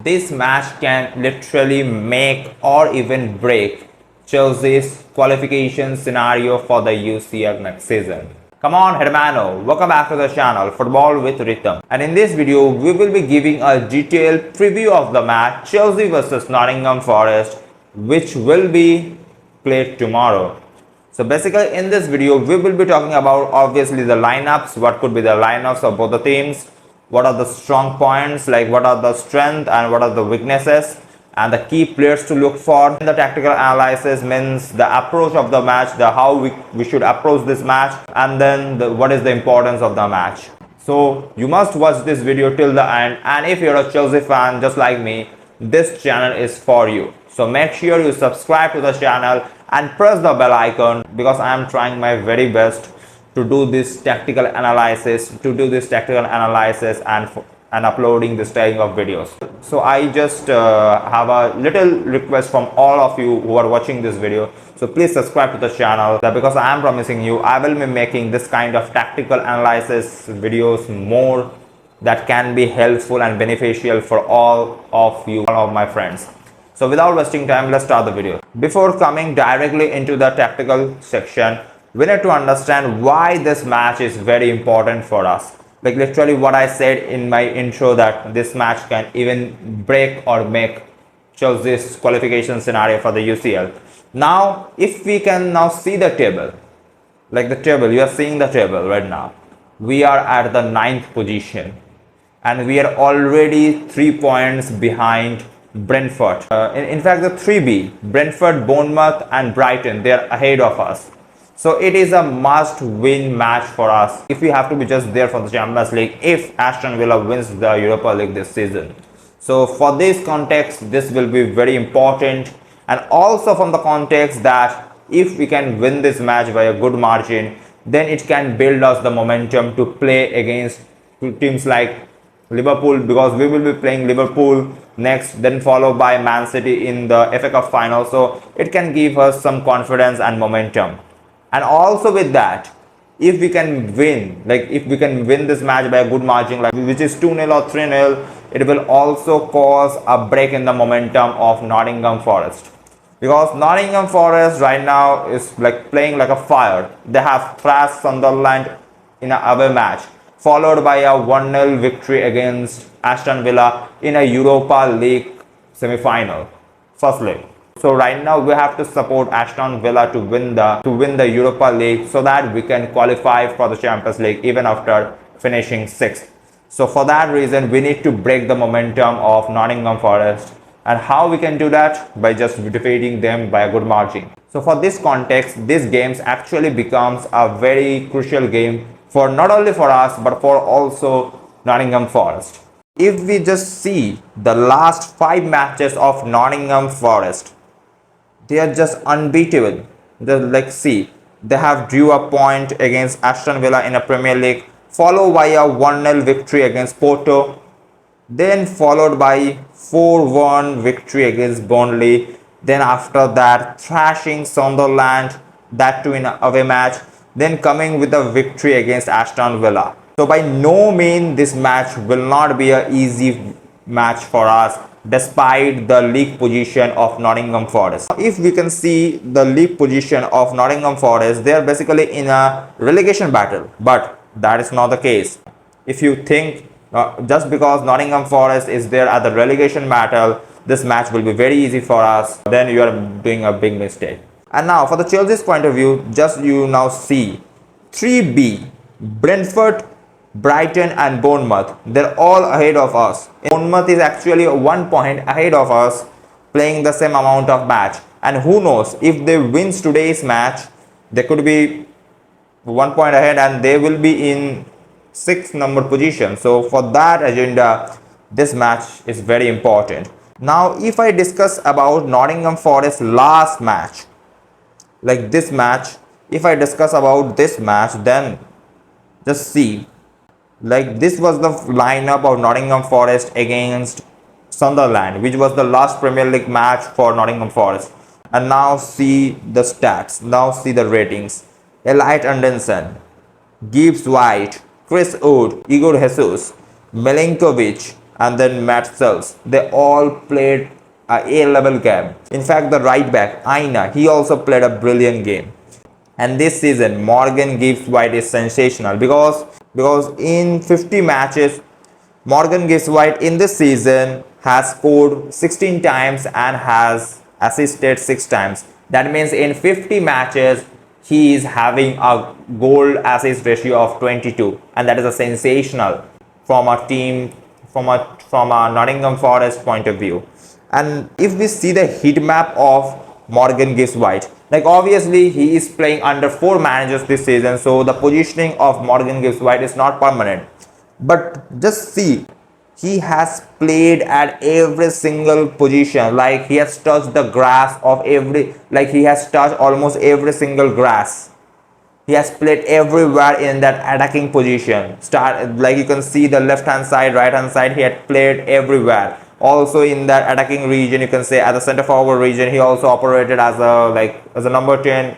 This match can literally make or even break Chelsea's qualification scenario for the UCL next season. Come on, hermano, welcome back to the channel Football with Ritam. And in this video, we will be giving a detailed preview of the match Chelsea versus Nottingham Forest, which will be played tomorrow. So basically in this video, we will be talking about obviously the lineups, what could be the lineups of both the teams, what are the strong points, like what are the strengths and what are the weaknesses, and the key players to look for. The tactical analysis means the approach of the match, the how we should approach this match, and then what is the importance of the match. So you must watch this video till the end, and if you're a Chelsea fan just like me, this channel is for you. So make sure you subscribe to the channel and press the bell icon, because I am trying my very best to do this tactical analysis, and uploading this type of videos. So I just have a little request from all of you who are watching this video. So please subscribe to the channel, because I am promising you I will be making this kind of tactical analysis videos more that can be helpful and beneficial for all of you, all of my friends. So without wasting time, let's start the video. Before coming directly into the tactical section, we need to understand why this match is very important for us. Like literally what I said in my intro, that this match can even break or make Chelsea's qualification scenario for the UCL. Now, if we can now see the table, like the table, you are seeing the table right now. We are at the 9th position and we are already 3 points behind Brentford. In fact, the 3B, Brentford, Bournemouth and Brighton, they are ahead of us. So it is a must-win match for us if we have to be just there for the Champions League, if Aston Villa wins the Europa League this season. So for this context, this will be very important, and also from the context that if we can win this match by a good margin, then it can build us the momentum to play against teams like Liverpool, because we will be playing Liverpool next, then followed by Man City in the FA Cup final. So it can give us some confidence and momentum. And also with that, if we can win, like if we can win this match by a good margin, like which is 2-0 or 3-0, it will also cause a break in the momentum of Nottingham Forest. Because Nottingham Forest right now is like playing like a fire. They have thrashed Sunderland in an away match, followed by a 1-0 victory against Aston Villa in a Europa League semi-final, first leg. So right now we have to support Aston Villa to win the Europa League, so that we can qualify for the Champions League even after finishing 6th. So for that reason, we need to break the momentum of Nottingham Forest. And how we can do that? By just defeating them by a good margin. So for this context, this game actually becomes a very crucial game for not only for us but for also Nottingham Forest. If we just see the last 5 matches of Nottingham Forest, they are just unbeatable. Like see, they have drew a point against Aston Villa in a Premier League, followed by a 1-0 victory against Porto, then followed by 4-1 victory against Burnley, then after that thrashing Sunderland, that too in an away match, then coming with a victory against Aston Villa. So by no means this match will not be an easy match for us, despite the league position of Nottingham Forest. If we can see the league position of Nottingham Forest, they are basically in a relegation battle, but that is not the case. If you think just because Nottingham Forest is there at the relegation battle, this match will be very easy for us, then you are doing a big mistake. And now for the Chelsea's point of view, just you now see 3B, Brentford, Brighton and Bournemouth, they're all ahead of us. Bournemouth is actually 1 point ahead of us, playing the same amount of match, and who knows, if they win today's match, they could be 1 point ahead and they will be in 6th number position. So for that agenda, this match is very important. Now if I discuss about Nottingham Forest last match, like this match, if I discuss about this match, then just see, like this was the lineup of Nottingham Forest against Sunderland, which was the last Premier League match for Nottingham Forest. And now see the stats, now see the ratings. Elliot Anderson, Gibbs White, Chris Wood, Igor Jesus, Milinkovic, and then Matt Sells. They all played a A-level game. In fact, the right back, Aina, he also played a brilliant game. And this season, Morgan Gibbs White is sensational because in 50 matches, Morgan Gibbs White in this season has scored 16 times and has assisted 6 times. That means in 50 matches, he is having a goal assist ratio of 22, and that is a sensational from a team from a Nottingham Forest point of view. And if we see the heat map of Morgan Gibbs White, like obviously he is playing under 4 managers this season, so the positioning of Morgan Gibbs White is not permanent. But just see, he has played at every single position. Like he has touched the grass of he has touched almost every single grass. He has played everywhere in that attacking position. Like you can see the left hand side, right hand side, he had played everywhere. Also in that attacking region, you can say at the center forward region, he also operated as a number 10.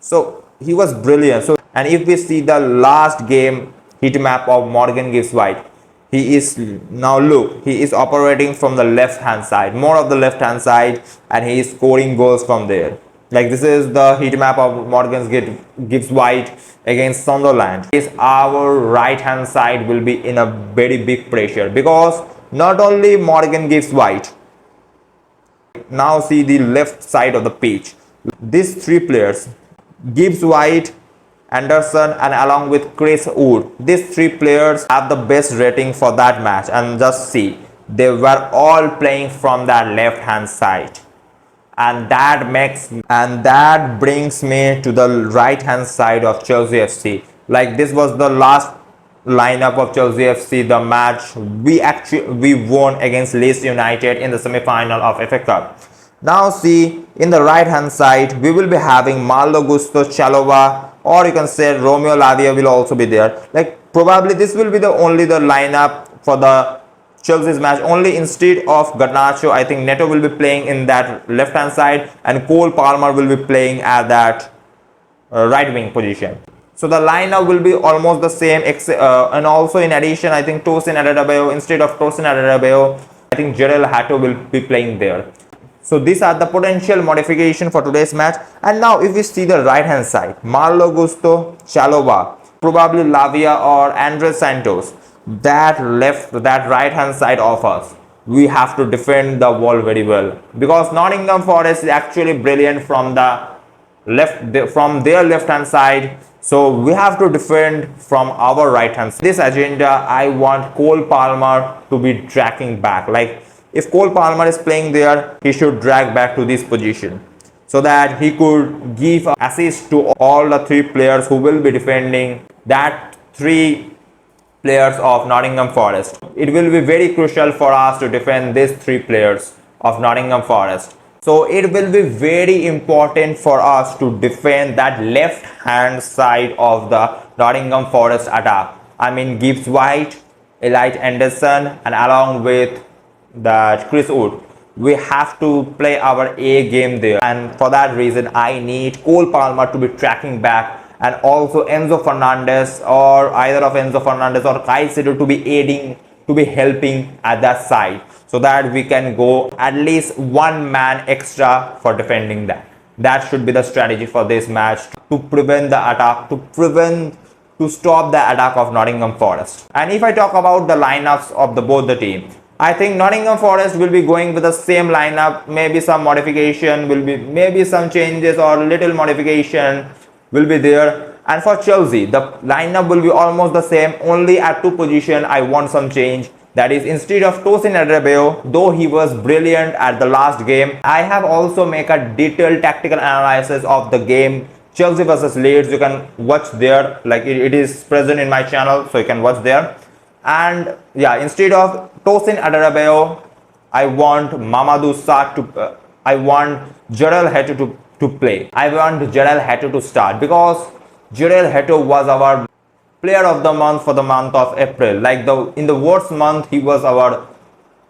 So he was brilliant. So, and if we see the last game heat map of Morgan Gibbs White, he is operating from the left hand side, more of the left hand side, and he is scoring goals from there. Like this is the heat map of Morgan Gibbs White against Sunderland. Our right hand side will be in a very big pressure because not only Morgan Gibbs White. Now see the left side of the pitch. These 3 players, Gibbs White, Anderson, and along with Chris Wood, these 3 players have the best rating for that match. And just see, they were all playing from that left hand side. And that brings me to the right hand side of Chelsea FC. Like this was the last lineup of Chelsea FC, the match we won against Leeds United in the semi-final of FA Cup. Now see, in the right hand side we will be having Malo Gusto, Chalova, or you can say Romeo Lavia will also be there. Like probably this will be the lineup for the Chelsea's match. Only instead of Garnacho, I think Neto will be playing in that left hand side and Cole Palmer will be playing at that right wing position. So the lineup will be almost the same, and also in addition, I think Tosin Adebayo, instead of Tosin Adebayo, I think Jarell Hato will be playing there. So these are the potential modification for today's match. And now if we see the right hand side, Malo Gusto, Chalova, probably Lavia or Andres Santos, that right hand side of us, we have to defend the wall very well because Nottingham Forest is actually brilliant from their left hand side. So we have to defend from our right hand side. This agenda, I want Cole Palmer to be tracking back. Like if Cole Palmer is playing there, he should drag back to this position so that he could give assist to all the 3 players who will be defending that 3 players of Nottingham Forest. It will be very crucial for us to defend these 3 players of Nottingham Forest. So it will be very important for us to defend that left hand side of the Nottingham Forest attack. I mean Gibbs White, Elliot Anderson, and along with that Chris Wood. We have to play our A game there, and for that reason I need Cole Palmer to be tracking back, and also Enzo Fernandez, or either of Enzo Fernandez or Caicedo to be helping at that side, so that we can go at least 1 man extra for defending that. That should be the strategy for this match to prevent the attack, to stop the attack of Nottingham Forest. And if I talk about the lineups of both the teams, I think Nottingham Forest will be going with the same lineup. Maybe some modification will be, maybe some changes or little modification will be there. And for Chelsea, the lineup will be almost the same. Only at 2 positions I want some change. That is, instead of Tosin Adebayo, though he was brilliant at the last game, I have also made a detailed tactical analysis of the game Chelsea versus Leeds. You can watch there, like it is present in my channel, so you can watch there. And yeah, instead of Tosin Adebayo, I want Mamadou Sarr I want Jarell Hato to play. I want Jarell Hato to start because Jarell Hato was our player of the month for the month of April. Like in the worst month, he was our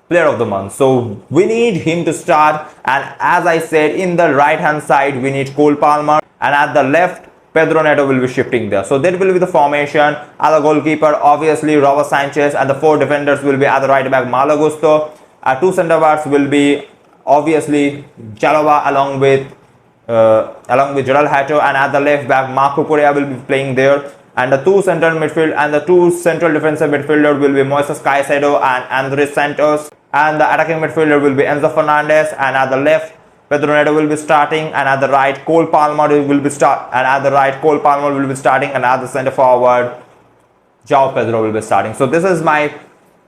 player of the month. So we need him to start. And as I said, in the right hand side, we need Cole Palmer. And at the left, Pedro Neto will be shifting there. So that will be the formation. As the goalkeeper, obviously Robert Sanchez, and the 4 defenders will be at the right back Malo Gusto. 2 centre backs will be obviously Chalobah along with Gerald Hato, and at the left back Marco Correa will be playing there. And the 2 central midfield and the 2 central defensive midfielder will be Moises Caicedo and Andres Santos. And the attacking midfielder will be Enzo Fernandez, and at the left Pedro Neto will be starting, and at the right Cole Palmer will be starting, and at the centre forward João Pedro will be starting. So this is my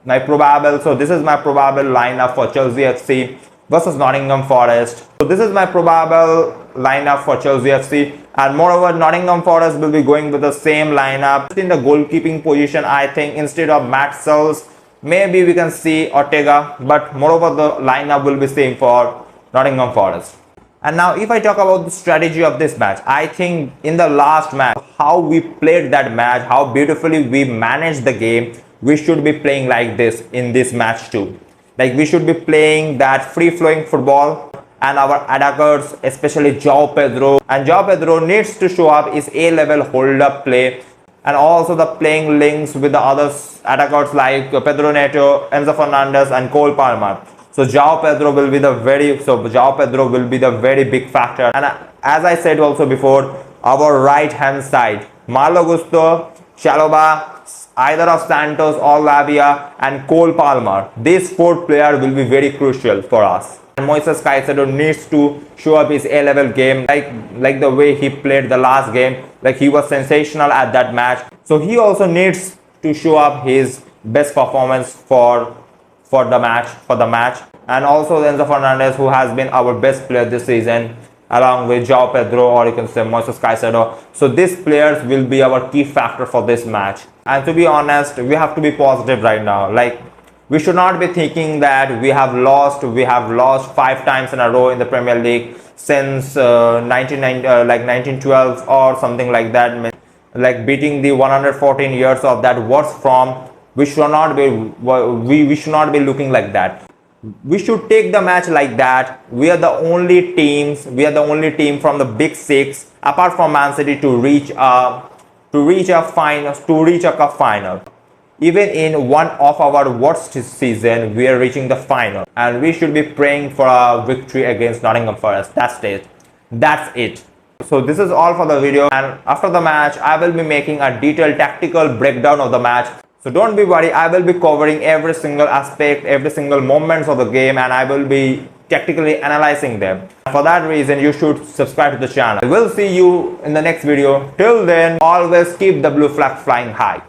probable lineup for Chelsea FC versus Nottingham Forest. So this is my probable lineup for Chelsea FC, and moreover Nottingham Forest will be going with the same lineup. In the goalkeeping position, I think instead of Matt Sells, maybe we can see Ortega, but moreover the lineup will be same for Nottingham Forest. And now if I talk about the strategy of this match, I think in the last match, how we played that match, how beautifully we managed the game, we should be playing like this in this match too. Like we should be playing that free-flowing football, and our attackers, especially João Pedro, and João Pedro needs to show up his A-level hold-up play, and also the playing links with the other attackers like Pedro Neto, Enzo Fernandez, and Cole Palmer. So João Pedro will be the very big factor. And as I said also before, our right hand side, Malo Gusto, Chalobah, either of Santos or Lavia, and Cole Palmer. These 4 players will be very crucial for us. And Moises Caicedo needs to show up his A-level game, like the way he played the last game. Like he was sensational at that match. So he also needs to show up his best performance for the match. And also Enzo Fernandez, who has been our best player this season, along with João Pedro, or you can say Moises Caicedo. So these players will be our key factor for this match. And to be honest, we have to be positive right now. Like we should not be thinking that we have lost 5 times in a row in the Premier League since 1912 or something like that. Like beating the 114 years of that worst form. We should not be looking like that. We should take the match like that. We are the only team from the Big 6 apart from Man City to reach a cup final. Even in one of our worst season, we are reaching the final, and we should be praying for a victory against Nottingham Forest. That's it. So this is all for the video, and after the match I will be making a detailed tactical breakdown of the match. So don't be worried, I will be covering every single aspect, every single moments of the game, and I will be tactically analyzing them. For that reason, you should subscribe to the channel. We'll see you in the next video. Till then, always keep the blue flag flying high.